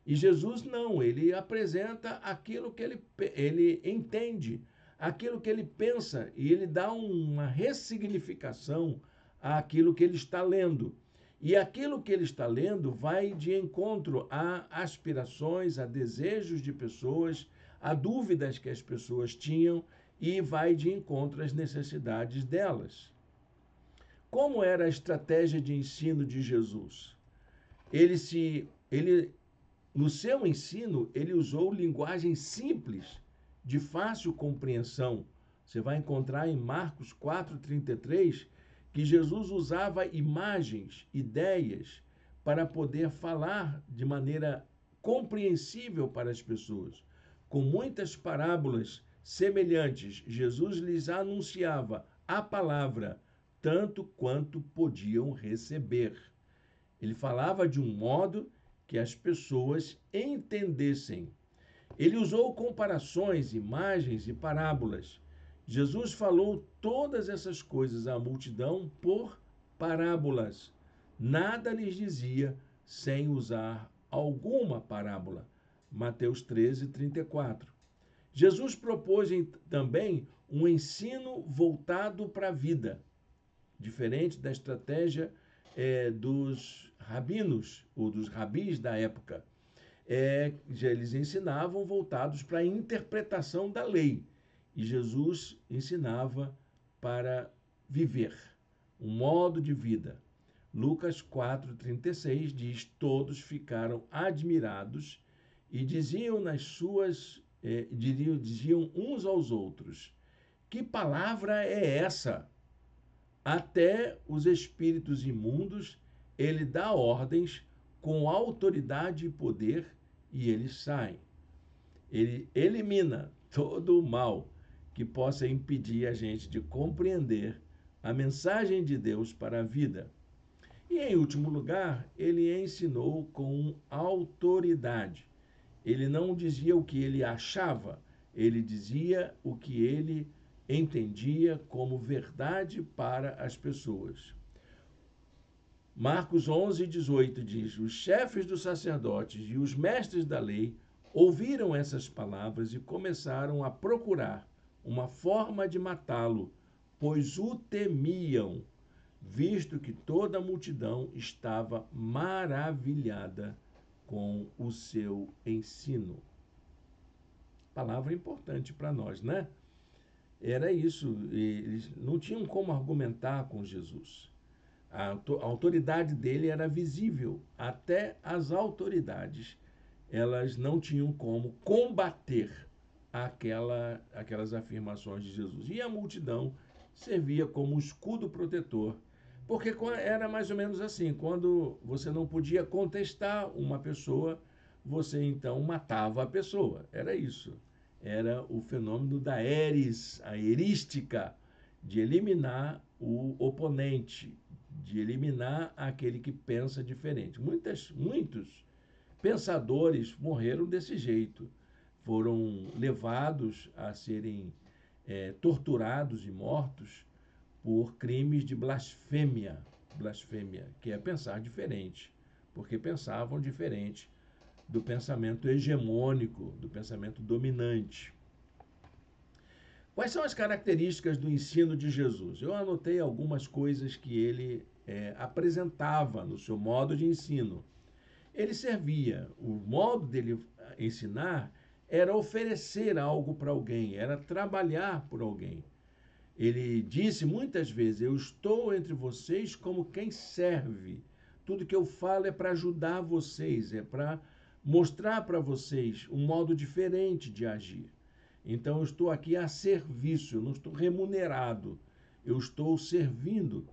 E Jesus não, ele apresenta aquilo que ele entende, aquilo que ele pensa, e ele dá uma ressignificação àquilo que ele está lendo. E aquilo que ele está lendo vai de encontro a aspirações, a desejos de pessoas, a dúvidas que as pessoas tinham e vai de encontro às necessidades delas. Como era a estratégia de ensino de Jesus? No seu ensino, ele usou linguagem simples, de fácil compreensão. Você vai encontrar em Marcos 4,33 que Jesus usava imagens, ideias, para poder falar de maneira compreensível para as pessoas. Com muitas parábolas semelhantes, Jesus lhes anunciava a palavra, tanto quanto podiam receber. Ele falava de um modo que as pessoas entendessem. Ele usou comparações, imagens e parábolas. Jesus falou todas essas coisas à multidão por parábolas. Nada lhes dizia sem usar alguma parábola. Mateus 13, 34. Jesus propôs também um ensino voltado para a vida, diferente da estratégia dos rabinos ou dos rabis da época. Eles ensinavam voltados para a interpretação da lei. E Jesus ensinava para viver, um modo de vida, Lucas 4,36 diz: todos ficaram admirados e diziam diziam uns aos outros: que palavra é essa? Até os espíritos imundos ele dá ordens com autoridade e poder e eles saem. Ele elimina todo o mal que possa impedir a gente de compreender a mensagem de Deus para a vida. E, em último lugar, ele ensinou com autoridade. Ele não dizia o que ele achava, ele dizia o que ele entendia como verdade para as pessoas. Marcos 11:18 diz: os chefes dos sacerdotes e os mestres da lei ouviram essas palavras e começaram a procurar uma forma de matá-lo, pois o temiam, visto que toda a multidão estava maravilhada com o seu ensino. Palavra importante para nós, né? Era isso, eles não tinham como argumentar com Jesus. A autoridade dele era visível, até as autoridades, elas não tinham como combater aquelas afirmações de Jesus. E a multidão servia como escudo protetor, porque era mais ou menos assim, quando você não podia contestar uma pessoa, você então matava a pessoa, era isso. Era o fenômeno da eris, a erística, de eliminar o oponente, de eliminar aquele que pensa diferente. Muitos pensadores morreram desse jeito, foram levados a serem torturados e mortos por crimes de blasfêmia, que é pensar diferente, porque pensavam diferente do pensamento hegemônico, do pensamento dominante. Quais são as características do ensino de Jesus? Eu anotei algumas coisas que ele apresentava no seu modo de ensino. Ele servia, o modo dele ensinar era oferecer algo para alguém, era trabalhar por alguém. Ele disse muitas vezes: eu estou entre vocês como quem serve. Tudo que eu falo é para ajudar vocês, é para mostrar para vocês um modo diferente de agir. Então, eu estou aqui a serviço, eu não estou remunerado. Eu estou servindo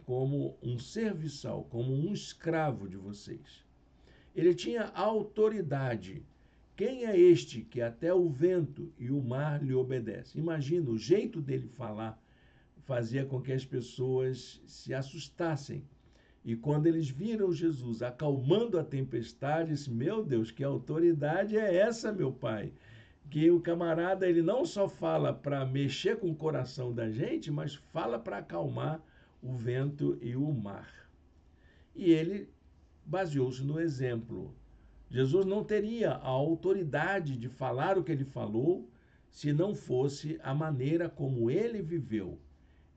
como um serviçal, como um escravo de vocês. Ele tinha autoridade. Quem é este que até o vento e o mar lhe obedecem? Imagina, o jeito dele falar fazia com que as pessoas se assustassem. E quando eles viram Jesus acalmando a tempestade, disse: meu Deus, que autoridade é essa, meu pai? Que o camarada, ele não só fala para mexer com o coração da gente, mas fala para acalmar o vento e o mar. E ele baseou-se no exemplo. Jesus não teria a autoridade de falar o que ele falou se não fosse a maneira como ele viveu.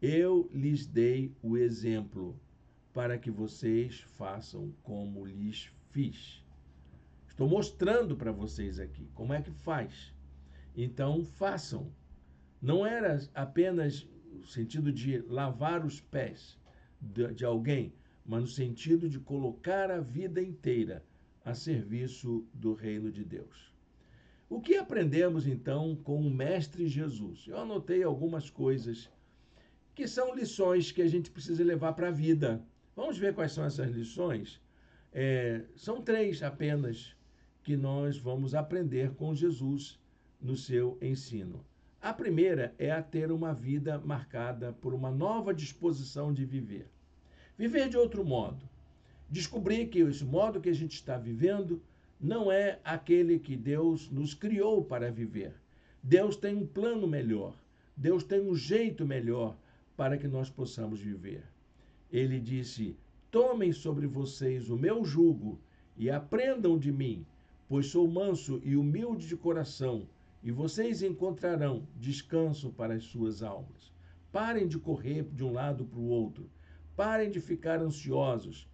Eu lhes dei o exemplo para que vocês façam como lhes fiz. Estou mostrando para vocês aqui como é que faz. Então, façam. Não era apenas no sentido de lavar os pés de alguém, mas no sentido de colocar a vida inteira a serviço do reino de Deus. O que aprendemos, então, com o Mestre Jesus? Eu anotei algumas coisas que são lições que a gente precisa levar para a vida. Vamos ver quais são essas lições? São 3 apenas que nós vamos aprender com Jesus no seu ensino. A primeira é a ter uma vida marcada por uma nova disposição de viver. Viver de outro modo. Descobrir que esse modo que a gente está vivendo não é aquele que Deus nos criou para viver. Deus tem um plano melhor. Deus tem um jeito melhor para que nós possamos viver. Ele disse: tomem sobre vocês o meu jugo e aprendam de mim, pois sou manso e humilde de coração, e vocês encontrarão descanso para as suas almas. Parem de correr de um lado para o outro. Parem de ficar ansiosos.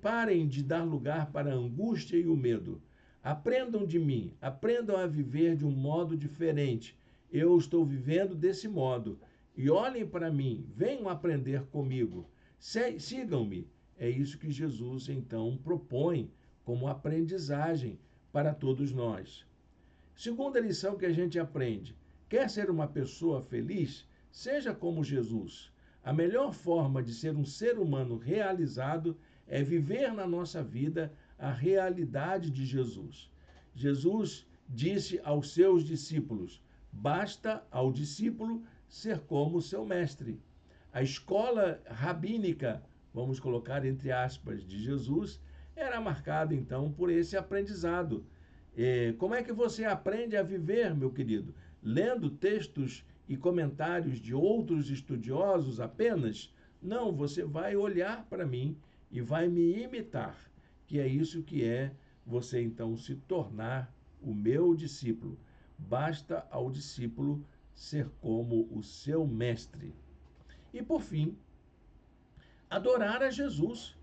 Parem de dar lugar para a angústia e o medo. Aprendam de mim. Aprendam a viver de um modo diferente. Eu estou vivendo desse modo. E olhem para mim. Venham aprender comigo. Sigam-me. É isso que Jesus, então, propõe como aprendizagem para todos nós. Segunda lição que a gente aprende: quer ser uma pessoa feliz? Seja como Jesus. A melhor forma de ser um ser humano realizado é viver na nossa vida a realidade de Jesus. Jesus disse aos seus discípulos: basta ao discípulo ser como seu mestre. A escola rabínica, vamos colocar entre aspas, de Jesus, era marcada então por esse aprendizado. Como é que você aprende a viver, meu querido? Lendo textos e comentários de outros estudiosos apenas? Não, você vai olhar para mim e vai me imitar, que é isso que é você então se tornar o meu discípulo. Basta ao discípulo ser como o seu mestre. E por fim, adorar a Jesus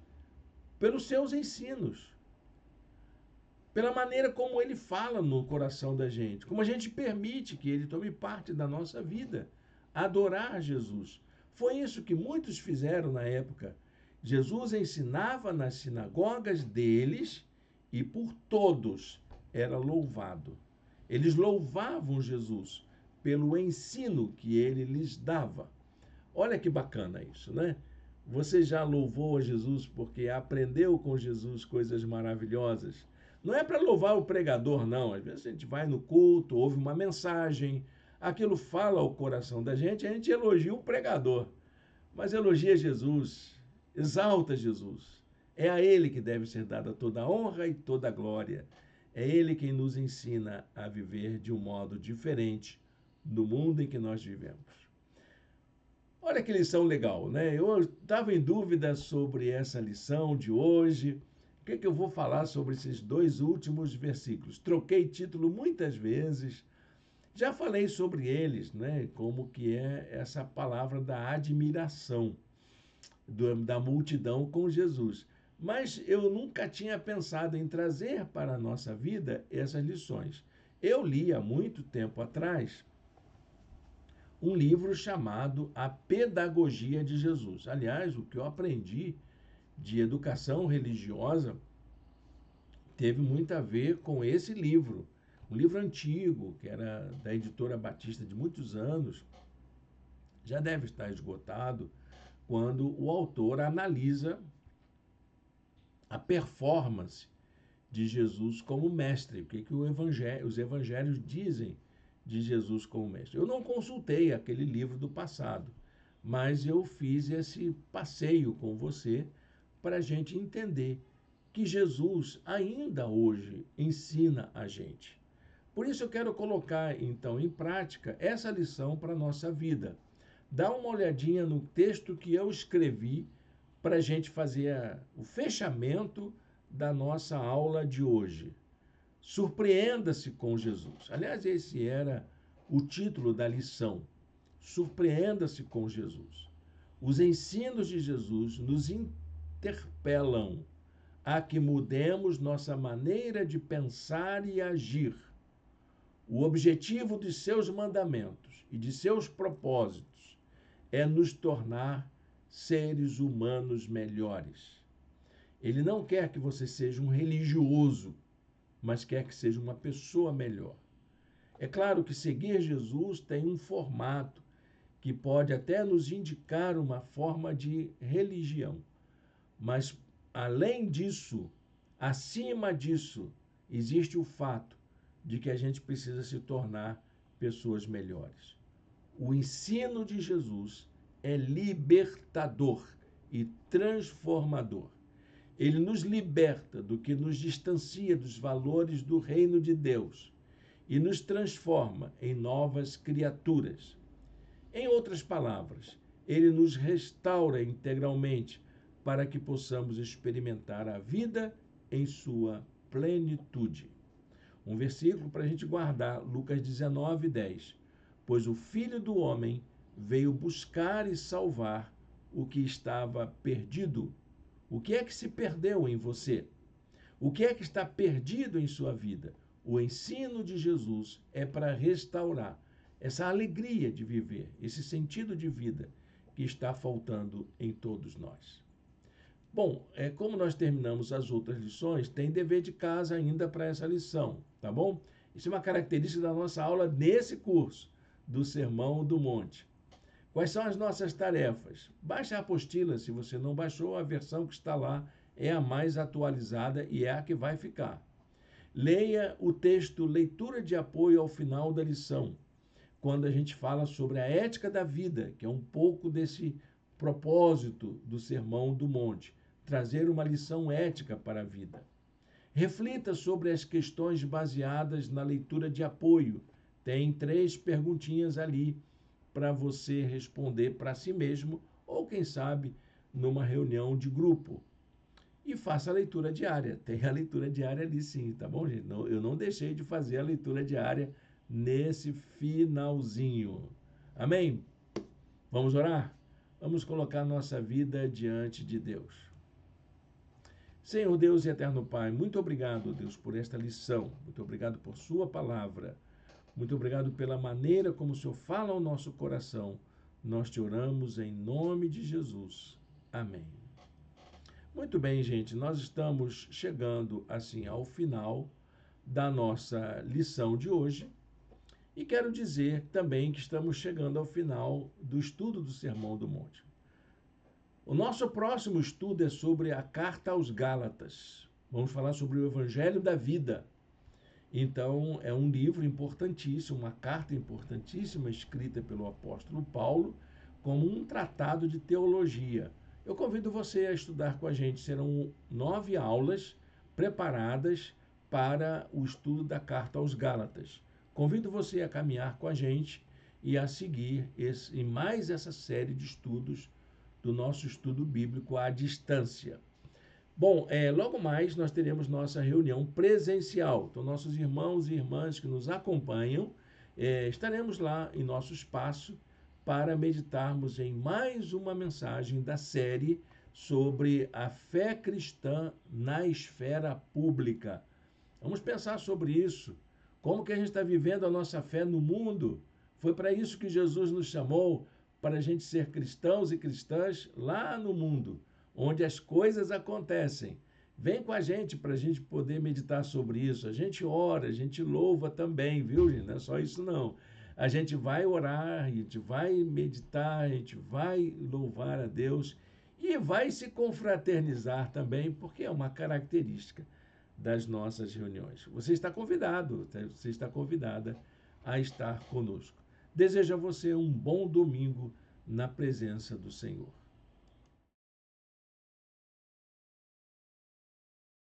pelos seus ensinos, pela maneira como ele fala no coração da gente, como a gente permite que ele tome parte da nossa vida. Adorar Jesus. Foi isso que muitos fizeram na época. Jesus ensinava nas sinagogas deles e por todos era louvado. Eles louvavam Jesus pelo ensino que ele lhes dava. Olha que bacana isso, né? Você já louvou a Jesus porque aprendeu com Jesus coisas maravilhosas? Não é para louvar o pregador, não. Às vezes a gente vai no culto, ouve uma mensagem, aquilo fala ao coração da gente, a gente elogia o pregador. Mas elogia Jesus, exalta Jesus. É a Ele que deve ser dada toda a honra e toda a glória. É Ele quem nos ensina a viver de um modo diferente no mundo em que nós vivemos. Olha que lição legal, né? Eu estava em dúvida sobre essa lição de hoje. O que eu vou falar sobre esses dois últimos versículos? Troquei título muitas vezes. Já falei sobre eles, né? Como que é essa palavra da admiração da multidão com Jesus. Mas eu nunca tinha pensado em trazer para a nossa vida essas lições. Eu li há muito tempo atrás um livro chamado A Pedagogia de Jesus. Aliás, o que eu aprendi de educação religiosa teve muito a ver com esse livro. Um livro antigo, que era da editora Batista de muitos anos, já deve estar esgotado, quando o autor analisa a performance de Jesus como mestre. O que os evangelhos dizem de Jesus como mestre. Eu não consultei aquele livro do passado, mas eu fiz esse passeio com você para a gente entender que Jesus ainda hoje ensina a gente. Por isso eu quero colocar então em prática essa lição para a nossa vida. Dá uma olhadinha no texto que eu escrevi para a gente fazer o fechamento da nossa aula de hoje. Surpreenda-se com Jesus. Aliás, esse era o título da lição. Surpreenda-se com Jesus. Os ensinos de Jesus nos interpelam a que mudemos nossa maneira de pensar e agir. O objetivo de seus mandamentos e de seus propósitos é nos tornar seres humanos melhores. Ele não quer que você seja um religioso, mas quer que seja uma pessoa melhor. É claro que seguir Jesus tem um formato que pode até nos indicar uma forma de religião. Mas, além disso, acima disso, existe o fato de que a gente precisa se tornar pessoas melhores. O ensino de Jesus é libertador e transformador. Ele nos liberta do que nos distancia dos valores do reino de Deus e nos transforma em novas criaturas. Em outras palavras, ele nos restaura integralmente para que possamos experimentar a vida em sua plenitude. Um versículo para a gente guardar, Lucas 19, 10. Pois o Filho do Homem veio buscar e salvar o que estava perdido. O que é que se perdeu em você? O que é que está perdido em sua vida? O ensino de Jesus é para restaurar essa alegria de viver, esse sentido de vida que está faltando em todos nós. Bom, como nós terminamos as outras lições, tem dever de casa ainda para essa lição, tá bom? Isso é uma característica da nossa aula nesse curso do Sermão do Monte. Quais são as nossas tarefas? Baixe a apostila, se você não baixou, a versão que está lá é a mais atualizada e é a que vai ficar. Leia o texto Leitura de Apoio ao final da lição, quando a gente fala sobre a ética da vida, que é um pouco desse propósito do Sermão do Monte, trazer uma lição ética para a vida. Reflita sobre as questões baseadas na leitura de apoio. Tem 3 perguntinhas ali para você responder para si mesmo ou, quem sabe, numa reunião de grupo. E faça a leitura diária. Tem a leitura diária ali sim, tá bom, gente? Não, eu não deixei de fazer a leitura diária nesse finalzinho. Amém? Vamos orar? Vamos colocar nossa vida diante de Deus. Senhor Deus e eterno Pai, muito obrigado, Deus, por esta lição. Muito obrigado por sua palavra. Muito obrigado pela maneira como o Senhor fala ao nosso coração. Nós te oramos em nome de Jesus. Amém. Muito bem, gente, nós estamos chegando assim ao final da nossa lição de hoje e quero dizer também que estamos chegando ao final do estudo do Sermão do Monte. O nosso próximo estudo é sobre a Carta aos Gálatas. Vamos falar sobre o Evangelho da Vida. Então, é um livro importantíssimo, uma carta importantíssima escrita pelo apóstolo Paulo, como um tratado de teologia. Eu convido você a estudar com a gente. Serão 9 aulas preparadas para o estudo da Carta aos Gálatas. Convido você a caminhar com a gente e a seguir mais essa série de estudos do nosso estudo bíblico à distância. Bom, logo mais nós teremos nossa reunião presencial. Então, nossos irmãos e irmãs que nos acompanham, estaremos lá em nosso espaço para meditarmos em mais uma mensagem da série sobre a fé cristã na esfera pública. Vamos pensar sobre isso. Como que a gente está vivendo a nossa fé no mundo? Foi para isso que Jesus nos chamou, para a gente ser cristãos e cristãs lá no mundo, onde as coisas acontecem. Vem com a gente para a gente poder meditar sobre isso. A gente ora, a gente louva também, viu, gente? Não é só isso, não. A gente vai orar, a gente vai meditar, a gente vai louvar a Deus e vai se confraternizar também, porque é uma característica das nossas reuniões. Você está convidado, você está convidada a estar conosco. Desejo a você um bom domingo na presença do Senhor.